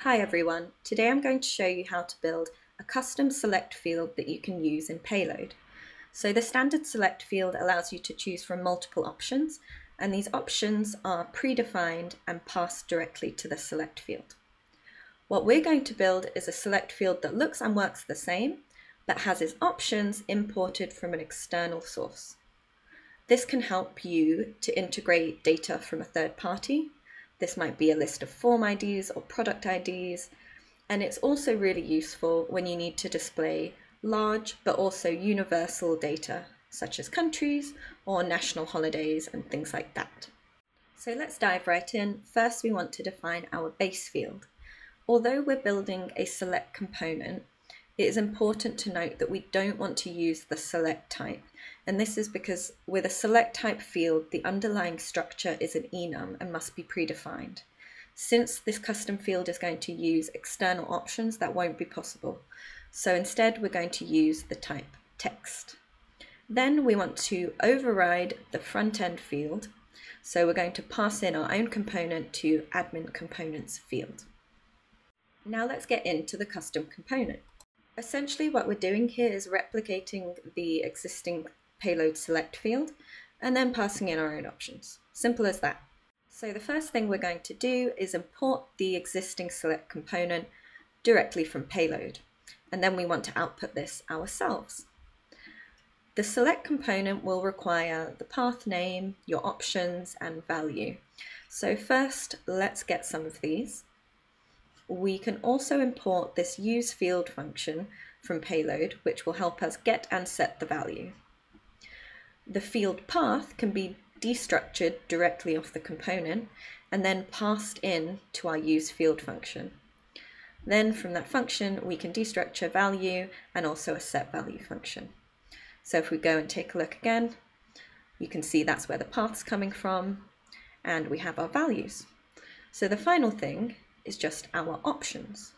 Hi everyone, today I'm going to show you how to build a custom select field that you can use in Payload. So the standard select field allows you to choose from multiple options, and these options are predefined and passed directly to the select field. What we're going to build is a select field that looks and works the same, but has its options imported from an external source. This can help you to integrate data from a third party. This might be a list of form IDs or product IDs, and it's also really useful when you need to display large but also universal data, such as countries or national holidays and things like that. So let's dive right in. First, we want to define our base field. Although we're building a select component, it is important to note that we don't want to use the select type. And this is because with a select type field, the underlying structure is an enum and must be predefined. Since this custom field is going to use external options, that won't be possible. So instead, we're going to use the type text. Then we want to override the front end field. So we're going to pass in our own component to admin components field. Now let's get into the custom component. Essentially what we're doing here is replicating the existing payload select field and then passing in our own options. Simple as that. So the first thing we're going to do is import the existing select component directly from payload, and then we want to output this ourselves. The select component will require the path name, your options, and value. So first, let's get some of these. We can also import this useField function from Payload, which will help us get and set the value. The field path can be destructured directly off the component and then passed in to our useField function. Then from that function, we can destructure value and also a setValue function. So if we go and take a look again, you can see that's where the path's coming from, and we have our values. So the final thing is just our options.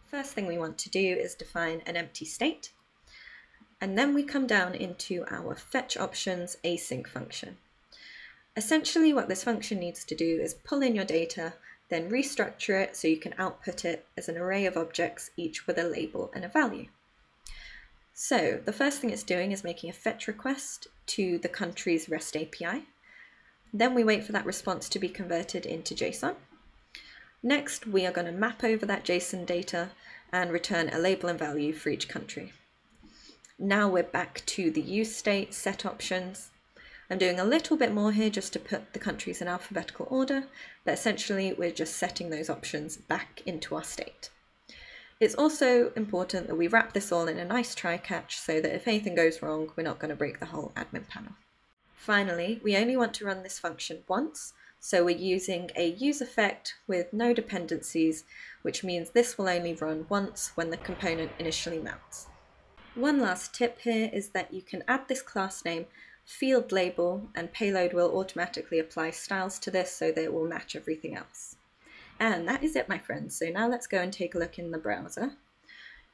First thing we want to do is define an empty state, and then we come down into our fetch options async function. Essentially what this function needs to do is pull in your data, then restructure it so you can output it as an array of objects, each with a label and a value. So the first thing it's doing is making a fetch request to the country's REST API. Then we wait for that response to be converted into JSON. Next, we are going to map over that JSON data and return a label and value for each country. Now we're back to the use state set options. I'm doing a little bit more here just to put the countries in alphabetical order, but essentially we're just setting those options back into our state. It's also important that we wrap this all in a nice try-catch so that if anything goes wrong, we're not going to break the whole admin panel. Finally, we only want to run this function once, so we're using a use effect with no dependencies, which means this will only run once when the component initially mounts. One last tip here is that you can add this class name field label, and Payload will automatically apply styles to this so that it will match everything else. And that is it, my friends. So now let's go and take a look in the browser.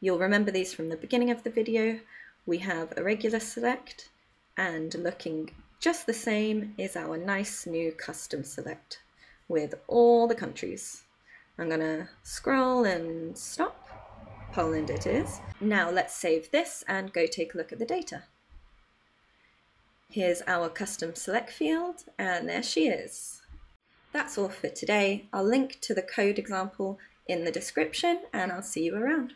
You'll remember these from the beginning of the video. We have a regular select, and looking just the same is our nice new custom select with all the countries. I'm gonna scroll and stop. Poland it is. Now let's save this and go take a look at the data. Here's our custom select field, and there she is. That's all for today. I'll link to the code example in the description, and I'll see you around.